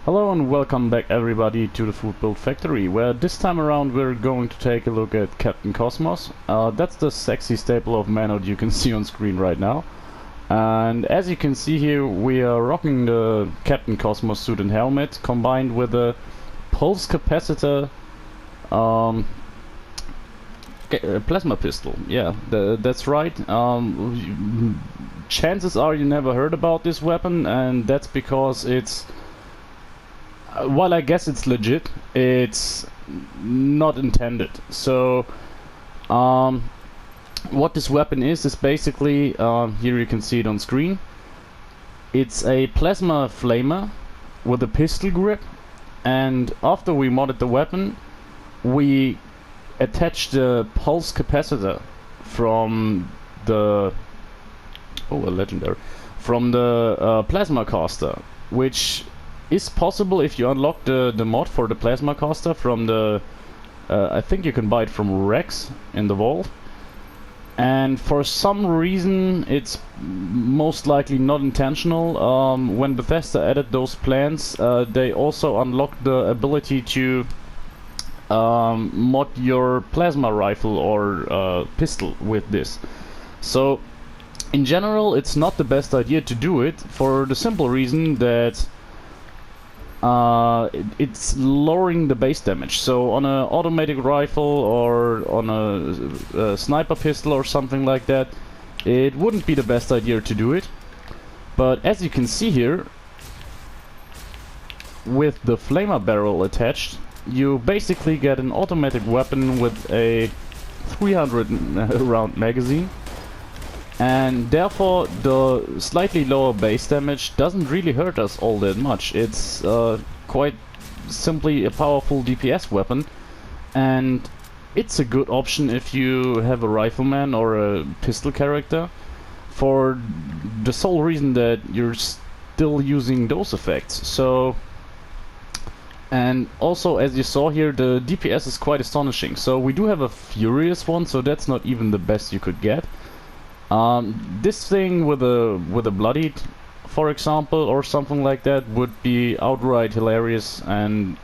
Hello and welcome back everybody to the Foodbuild factory, where this time around we're going to take a look at Captain Cosmos. That's the sexy staple of manhood you can see on screen right now. And as you can see here, we are rocking the Captain Cosmos suit and helmet combined with a pulse capacitor plasma pistol. Yeah, that's right. Chances are you never heard about this weapon, and that's because it's... while I guess it's legit, it's not intended. So, what this weapon is basically, here you can see it on screen. It's a plasma flamer with a pistol grip, and after we modded the weapon, we attached the pulse capacitor from the... oh, a legendary. From the plasma caster, which is possible if you unlock the mod for the plasma caster from the... I think you can buy it from Rex in the vault. And for some reason, it's most likely not intentional. When Bethesda added those plans, they also unlocked the ability to mod your plasma rifle or pistol with this. So, in general, it's not the best idea to do it for the simple reason that it's lowering the base damage. So on an automatic rifle or on a sniper pistol or something like that, it wouldn't be the best idea to do it. But as you can see here, with the flamer barrel attached, you basically get an automatic weapon with a 300 round magazine. And therefore the slightly lower base damage doesn't really hurt us all that much. It's quite simply a powerful DPS weapon, and it's a good option if you have a rifleman or a pistol character, for the sole reason that you're still using those effects. So, and also, as you saw here, the DPS is quite astonishing. So we do have a furious one, so that's not even the best you could get. This thing with a bloodied, for example, or something like that, would be outright hilarious, and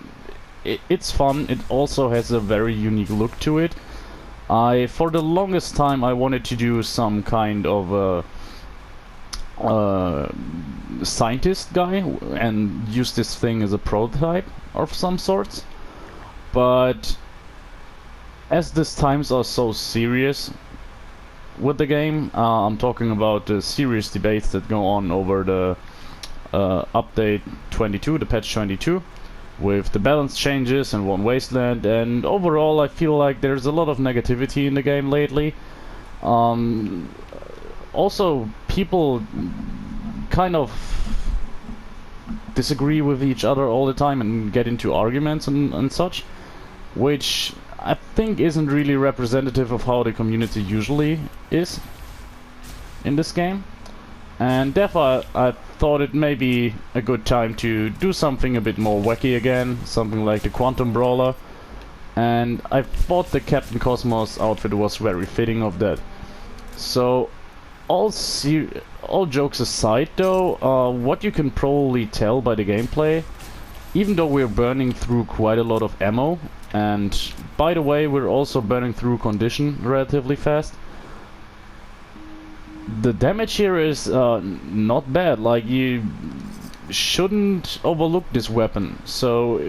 it's fun. It also has a very unique look to it. For the longest time, I wanted to do some kind of scientist guy and use this thing as a prototype of some sorts, but as these times are so serious with the game, I'm talking about the serious debates that go on over the update 22, the patch 22, with the balance changes and one wasteland, and overall I feel like there's a lot of negativity in the game lately. Also, people kind of disagree with each other all the time and get into arguments and such, which I think isn't really representative of how the community usually is in this game. And therefore I thought it may be a good time to do something a bit more wacky again, something like the Quantum Brawler, and I thought the Captain Cosmos outfit was very fitting of that. So all jokes aside though, what you can probably tell by the gameplay, even though we're burning through quite a lot of ammo, and by the way, we're also burning through condition relatively fast, the damage here is not bad. Like, you shouldn't overlook this weapon. So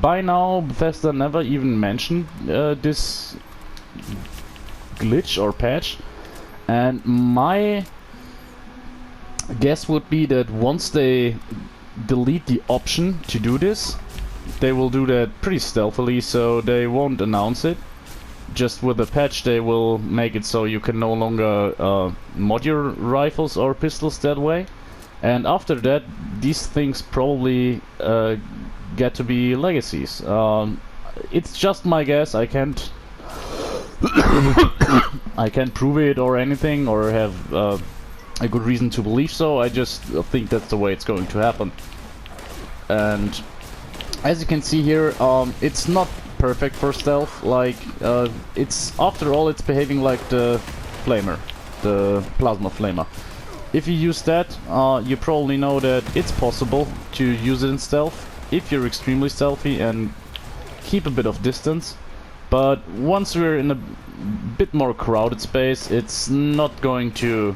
by now Bethesda never even mentioned this glitch or patch, and my guess would be that once they delete the option to do this, they will do that pretty stealthily, so they won't announce it. Just with a patch they will make it so you can no longer mod your rifles or pistols that way. And after that, these things probably get to be legacies. It's just my guess. I can't I can't prove it or anything, or have a good reason to believe so. I just think that's the way it's going to happen. And as you can see here, it's not perfect for stealth. Like, it's, after all, it's behaving like the flamer, the plasma flamer. If you use that, you probably know that it's possible to use it in stealth. if you're extremely stealthy and keep a bit of distance. But once we're in a bit more crowded space, it's not going to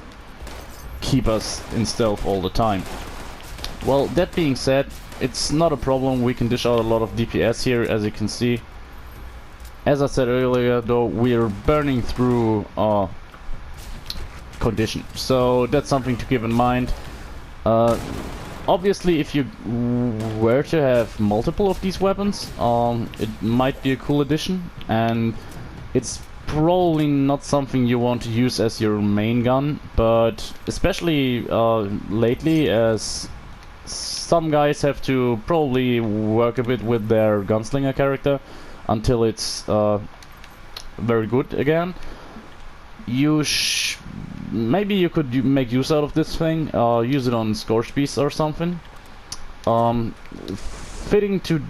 keep us in stealth all the time. Well, that being said, it's not a problem. We can dish out a lot of DPS here, as you can see. As I said earlier, though, we're burning through condition, so that's something to keep in mind. Obviously, if you were to have multiple of these weapons, it might be a cool addition, and it's probably not something you want to use as your main gun, but especially lately, as some guys have to probably work a bit with their Gunslinger character until it's very good again. Maybe you could make use out of this thing, use it on Scorch Beasts or something. Fitting to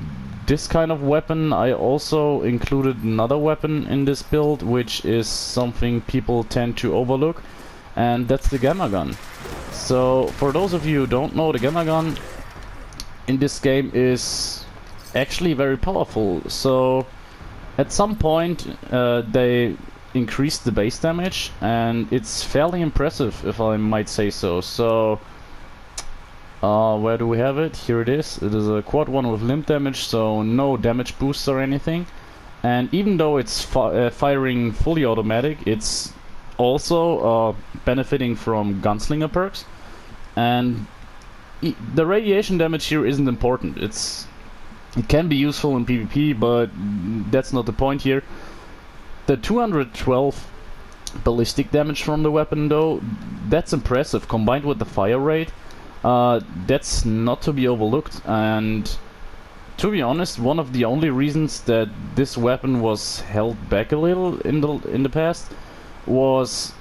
this kind of weapon, I also included another weapon in this build, which is something people tend to overlook, and that's the Gamma Gun. So, for those of you who don't know, the Gamma Gun in this game is actually very powerful. So, at some point, they increased the base damage, and it's fairly impressive, if I might say so. So, where do we have it? Here it is. It is a quad 1 with limb damage, so no damage boosts or anything. And even though it's firing fully automatic, it's also benefiting from Gunslinger perks. And the radiation damage here isn't important. It can be useful in PvP, but that's not the point here. The 212 ballistic damage from the weapon, though, that's impressive. Combined with the fire rate, that's not to be overlooked. And to be honest, one of the only reasons that this weapon was held back a little in the past was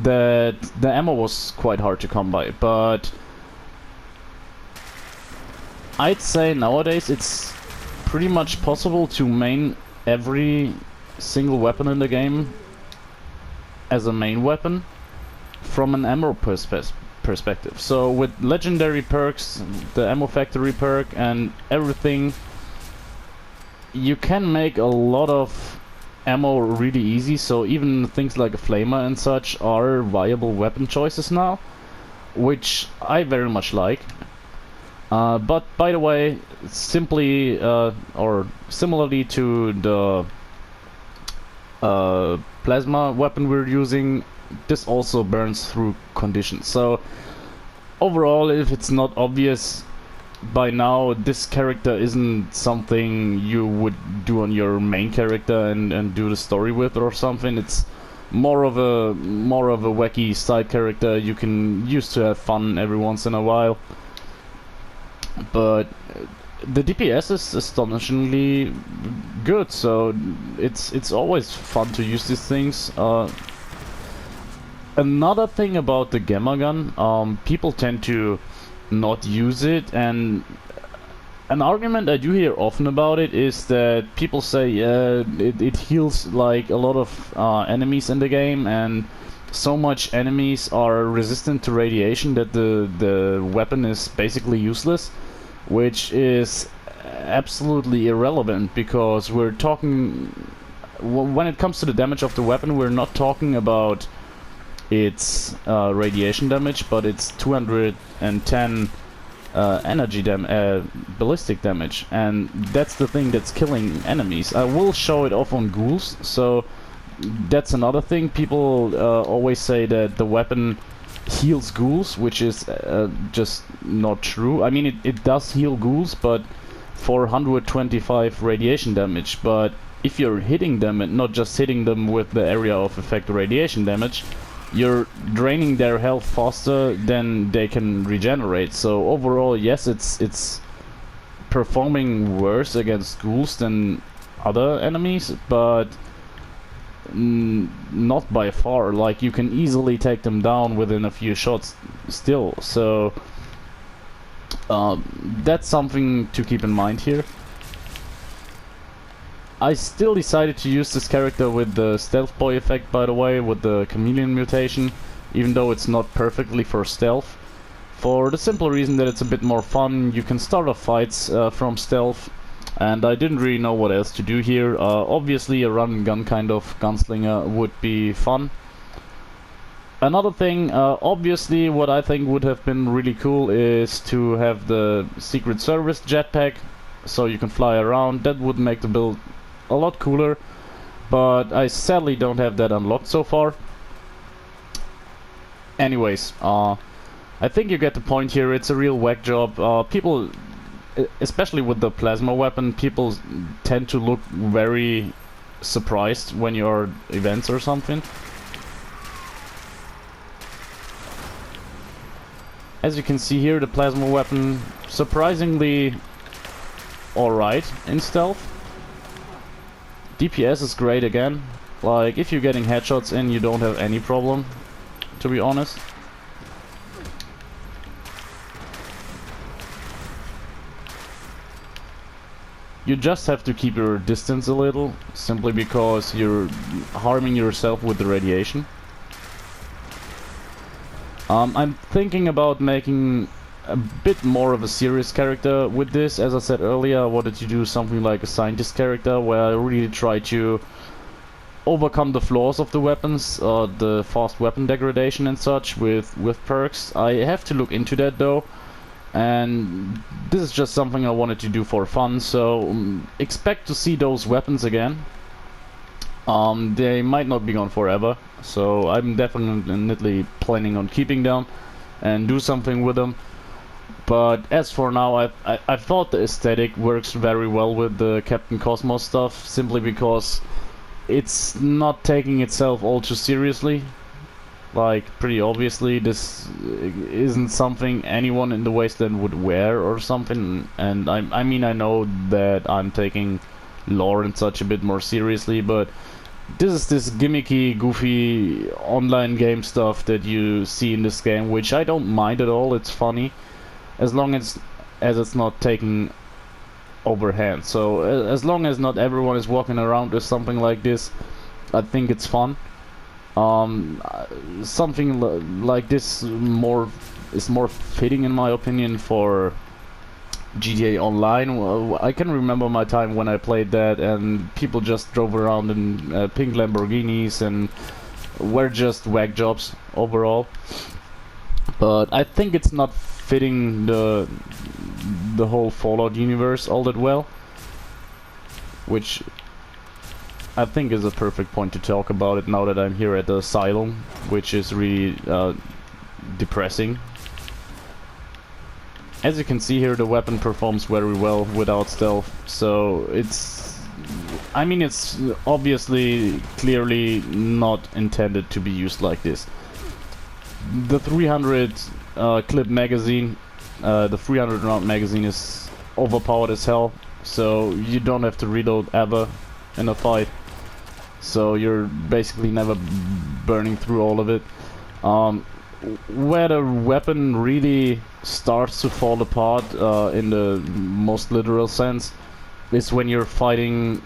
that the ammo was quite hard to come by. But I'd say nowadays it's pretty much possible to main every single weapon in the game as a main weapon from an ammo perspective. So with legendary perks, the ammo factory perk and everything, you can make a lot of ammo really easy. So even things like a flamer and such are viable weapon choices now, which I very much like. But by the way, simply or similarly to the plasma weapon we're using, this also burns through conditions. So overall, if it's not obvious by now, this character isn't something you would do on your main character and do the story with or something. It's more of a wacky side character you can use to have fun every once in a while. But the DPS is astonishingly good, so it's always fun to use these things. Another thing about the Gamma Gun, people tend to not use it, and an argument I do hear often about it is that people say it heals like a lot of enemies in the game, and so much enemies are resistant to radiation that the weapon is basically useless, which is absolutely irrelevant, because we're talking, when it comes to the damage of the weapon, we're not talking about its radiation damage, but it's 210 ballistic damage, and that's the thing that's killing enemies. I will show it off on ghouls, so that's another thing. People always say that the weapon heals ghouls, which is just not true. I mean, it does heal ghouls, but for 125 radiation damage. But if you're hitting them and not just hitting them with the area of effect radiation damage, you're draining their health faster than they can regenerate. So overall, yes, it's performing worse against ghouls than other enemies, but not by far. Like, you can easily take them down within a few shots still. So that's something to keep in mind here. I still decided to use this character with the stealth boy effect, by the way, with the chameleon mutation, even though it's not perfectly for stealth. For the simple reason that it's a bit more fun. You can start off fights from stealth, and I didn't really know what else to do here. Obviously a run and gun kind of gunslinger would be fun. Another thing, obviously what I think would have been really cool is to have the Secret Service jetpack, so you can fly around. That would make the build a lot cooler, but I sadly don't have that unlocked so far. Anyways, I think you get the point here. It's a real whack job. People, especially with the plasma weapon, people tend to look very surprised when you're at events or something. As you can see here, the plasma weapon surprisingly alright in stealth. DPS is great again. Like, if you're getting headshots in, you don't have any problem, to be honest. You just have to keep your distance a little, simply because you're harming yourself with the radiation. I'm thinking about making a bit more of a serious character with this. As I said earlier, I wanted to do something like a scientist character, where I really try to overcome the flaws of the weapons, the fast weapon degradation and such, with perks. I have to look into that though. And this is just something I wanted to do for fun, so expect to see those weapons again. They might not be gone forever, so I'm definitely planning on keeping them and do something with them. But as for now, I thought the aesthetic works very well with the Captain Cosmos stuff, simply because it's not taking itself all too seriously. Like, pretty obviously, this isn't something anyone in the wasteland would wear or something. And I mean, I know that I'm taking lore and such a bit more seriously, but this is this gimmicky, goofy online game stuff that you see in this game, which I don't mind at all. It's funny, as long as it's not taking overhand. So as long as not everyone is walking around with something like this, I think it's fun. Something like this is more fitting, in my opinion, for GTA Online. Well, I can remember my time when I played that, and people just drove around in pink Lamborghinis and were just whack jobs overall. But I think it's not fitting the whole Fallout universe all that well, which I think is a perfect point to talk about it now that I'm here at the asylum, which is really depressing. As you can see here, the weapon performs very well without stealth, so it's obviously clearly not intended to be used like this. The 300 clip magazine, the 300 round magazine is overpowered as hell, so you don't have to reload ever in a fight. So you're basically never burning through all of it. Where the weapon really starts to fall apart, in the most literal sense, is when you're fighting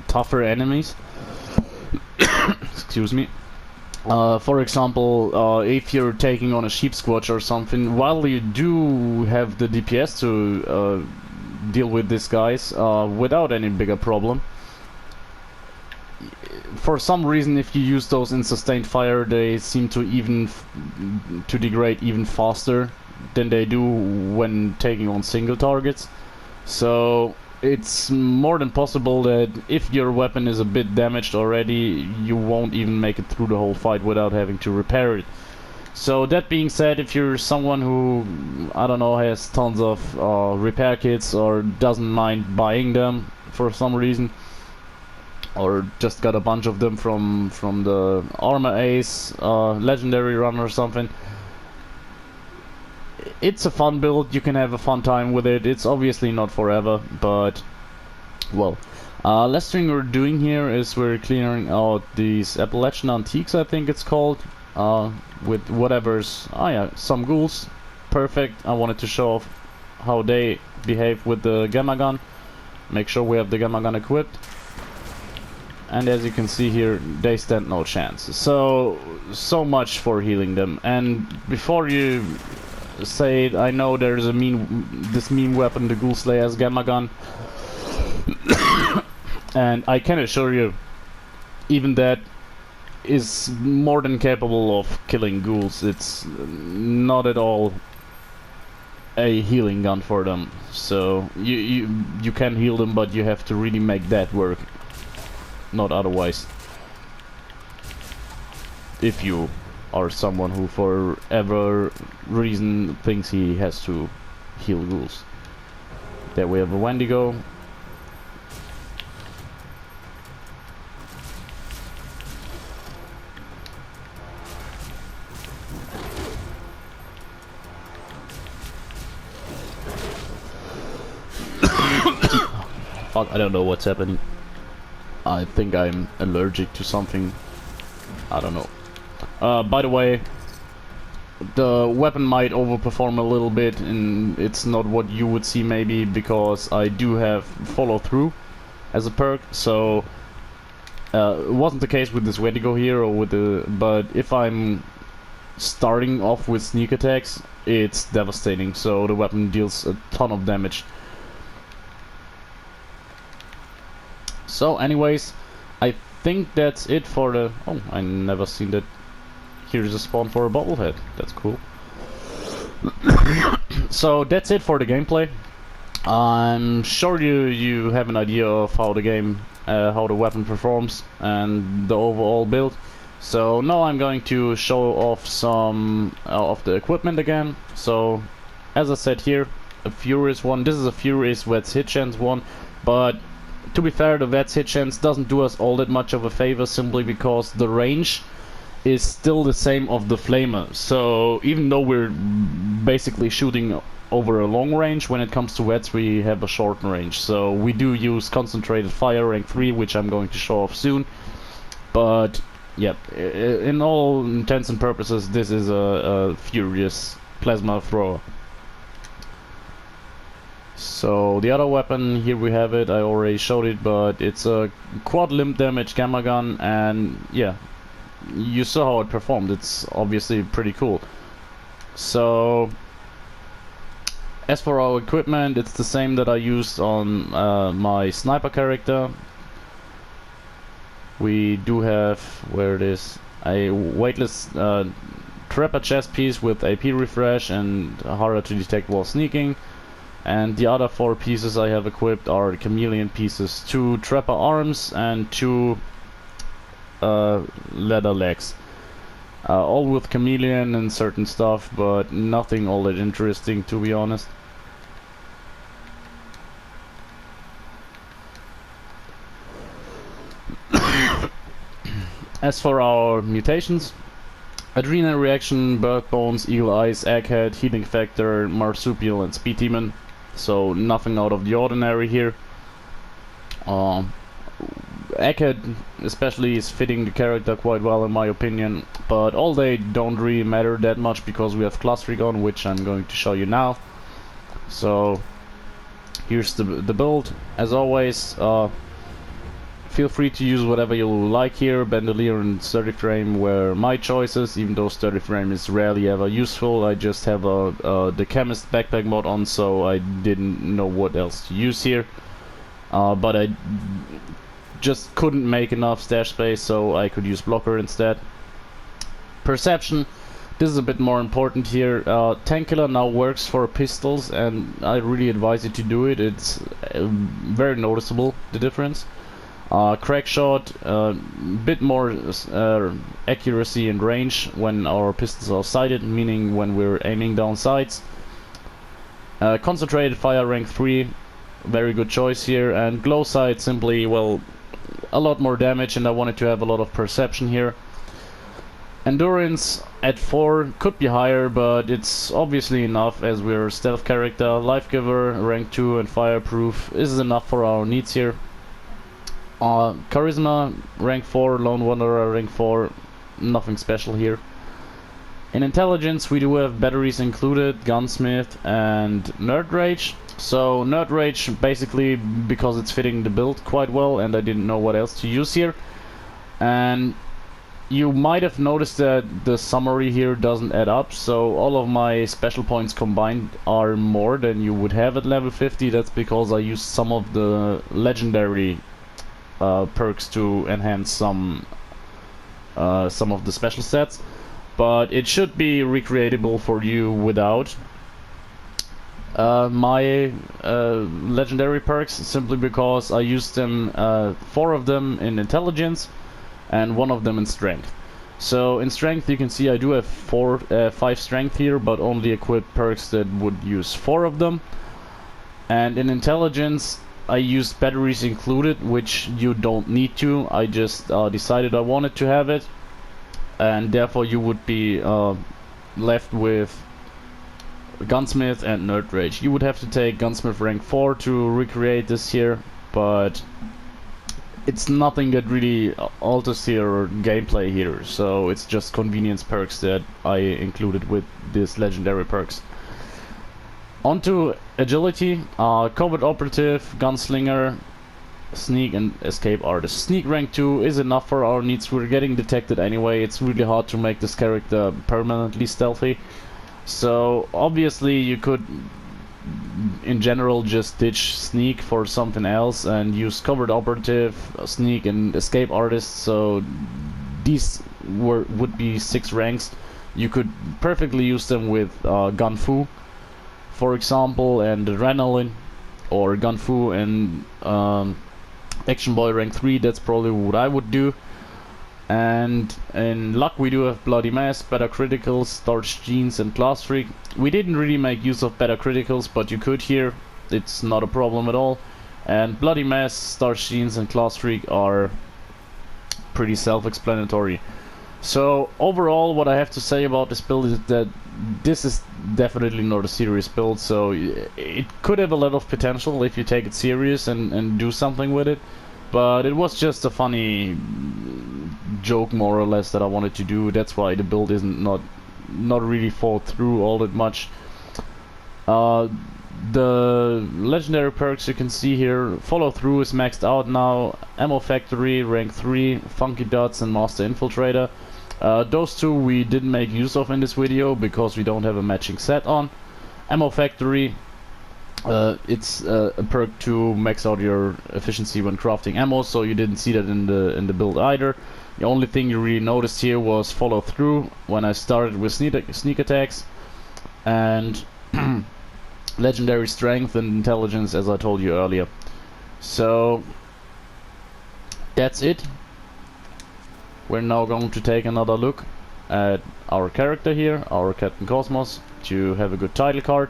tougher enemies. Excuse me. For example, if you're taking on a sheep squatch or something, while you do have the DPS to deal with these guys without any bigger problem, for some reason, if you use those in sustained fire, they seem to degrade even faster than they do when taking on single targets. So it's more than possible that if your weapon is a bit damaged already, you won't even make it through the whole fight without having to repair it. So that being said, if you're someone who, I don't know, has tons of repair kits or doesn't mind buying them for some reason, or just got a bunch of them from the Armor Ace legendary run or something, it's a fun build. You can have a fun time with it. It's obviously not forever, but well, last thing we're doing here is we're clearing out these Appalachian Antiques, I think it's called, with whatever's, some ghouls. Perfect. I wanted to show off how they behave with the gamma gun. Make sure we have the gamma gun equipped. And as you can see here, they stand no chance. So much for healing them. And before you say I know there's a this mean weapon, the Ghoulslayer's Gamma Gun, and I can assure you, even that is more than capable of killing ghouls. It's not at all a healing gun for them. So you can heal them, but you have to really make that work, not otherwise. If you are someone who for whatever reason thinks he has to heal ghouls. There we have a Wendigo. Fuck, I don't know what's happening. I think I'm allergic to something. I don't know. By the way, the weapon might overperform a little bit, and it's not what you would see maybe, because I do have follow through as a perk. So it wasn't the case with this Wendigo here, or with the. But if I'm starting off with sneak attacks, it's devastating. So the weapon deals a ton of damage. So anyways, I think that's it for the... Oh, I never seen that. Here's a spawn for a bobblehead. That's cool. So that's it for the gameplay. I'm sure you have an idea of how the game, how the weapon performs and the overall build. So now I'm going to show off some of the equipment again. So as I said here, a Furious one. This is a Furious Vet's hit chance one, but to be fair, the Vet's hit chance doesn't do us all that much of a favor, simply because the range is still the same of the Flamer. So even though we're basically shooting over a long range, when it comes to Vets we have a short range. So we do use concentrated fire rank 3, which I'm going to show off soon. But yeah, in all intents and purposes, this is a Furious plasma thrower. So the other weapon, here we have it, I already showed it, but it's a quad limb damage gamma gun, and yeah, you saw how it performed. It's obviously pretty cool. So as for our equipment, it's the same that I used on my sniper character. We do have, where it is, a weightless trapper chest piece with AP refresh and harder to detect while sneaking. And the other 4 pieces I have equipped are chameleon pieces, 2 trapper arms and 2 leather legs. All with chameleon and certain stuff, but nothing all that interesting, to be honest. As for our mutations, Adrenal Reaction, Bird Bones, Eagle Eyes, Egghead, Healing Factor, Marsupial and Speed Demon. So nothing out of the ordinary here. Egghead especially is fitting the character quite well in my opinion, but all they don't really matter that much because we have clustering on, which I'm going to show you now. So here's the build. As always, feel free to use whatever you like here. Bandolier and sturdy frame were my choices, even though sturdy frame is rarely ever useful. I just have the chemist backpack mod on, so I didn't know what else to use here. But I just couldn't make enough stash space, so I could use blocker instead. Perception, this is a bit more important here. Tank Killer now works for pistols, and I really advise you to do it. It's very noticeable, the difference. Crack shot, bit more accuracy and range when our pistols are sighted, meaning when we're aiming down sights. Concentrated fire rank 3, very good choice here. And glow sight, simply, well, a lot more damage, and I wanted to have a lot of perception here. Endurance at 4 could be higher, but it's obviously enough as we're a stealth character. Life Giver rank 2 and fireproof is enough for our needs here. Charisma rank 4, Lone Wanderer rank 4, nothing special here. In intelligence we do have batteries included, Gunsmith and Nerd Rage. So Nerd Rage basically because it's fitting the build quite well, and I didn't know what else to use here. And you might have noticed that the summary here doesn't add up, so all of my special points combined are more than you would have at level 50. That's because I used some of the legendary perks to enhance some of the special sets, but it should be recreatable for you without my legendary perks, simply because I used them, 4 of them in intelligence and 1 of them in strength. So in strength you can see I do have 5 strength here, but only equip perks that would use 4 of them. And in intelligence I used batteries included, which you don't need to. I just decided I wanted to have it, and therefore you would be left with Gunsmith and Nerd Rage. You would have to take Gunsmith rank 4 to recreate this here, but it's nothing that really alters your gameplay here, so it's just convenience perks that I included with these legendary perks. Onto agility, covert operative, gunslinger, sneak and escape artist. Sneak rank 2 is enough for our needs. We're getting detected anyway. It's really hard to make this character permanently stealthy, so obviously you could in general just ditch sneak for something else and use covert operative, sneak and escape artist. So these would be 6 ranks. You could perfectly use them with gun fu, for example, and adrenaline, or gun fu and action boy rank 3. That's probably what I would do. And in luck we do have Bloody Mass, Better Criticals, Starch Jeans and Class Freak. We didn't really make use of Better Criticals, but you could here. It's not a problem at all. And Bloody Mass, Starch Jeans and Class Freak are pretty self-explanatory. So overall what I have to say about this build is that this is definitely not a serious build, so it could have a lot of potential if you take it serious and do something with it. But it was just a funny joke, more or less, that I wanted to do. That's why the build isn't not really thought through all that much. The legendary perks you can see here, follow through is maxed out now. Ammo Factory rank 3, Funky Dots and Master Infiltrator. Those 2 we didn't make use of in this video because we don't have a matching set on. Ammo Factory, it's a perk to max out your efficiency when crafting ammo, so you didn't see that in the build either. The only thing you really noticed here was follow through when I started with sneak attacks, and legendary strength and intelligence, as I told you earlier. So that's it. We're now going to take another look at our character here, our Captain Cosmos, to have a good title card.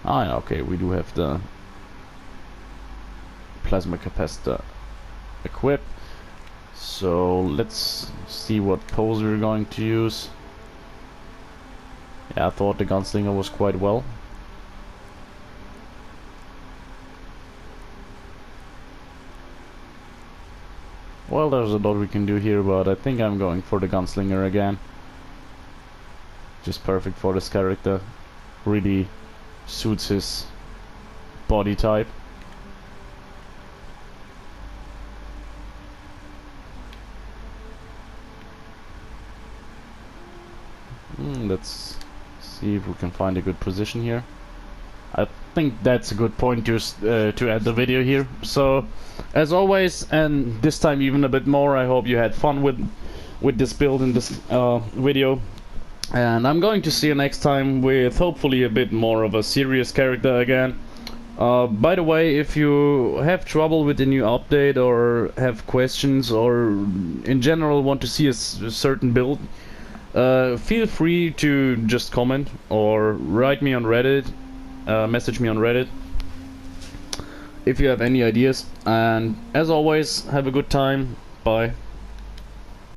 Ah, yeah, okay, we do have the plasma capacitor equipped. So let's see what pose we're going to use. Yeah, I thought the Gunslinger was quite well. Well, there's a lot we can do here, but I think I'm going for the Gunslinger again. Just perfect for this character. Really suits his body type. Let's see if we can find a good position here. I think that's a good point to end the video here. So, as always, and this time even a bit more, I hope you had fun with this build in this video. And I'm going to see you next time with hopefully a bit more of a serious character again. By the way, if you have trouble with the new update or have questions or in general want to see a certain build, feel free to just comment or write me on Reddit, message me on Reddit if you have any ideas. And as always, have a good time. Bye.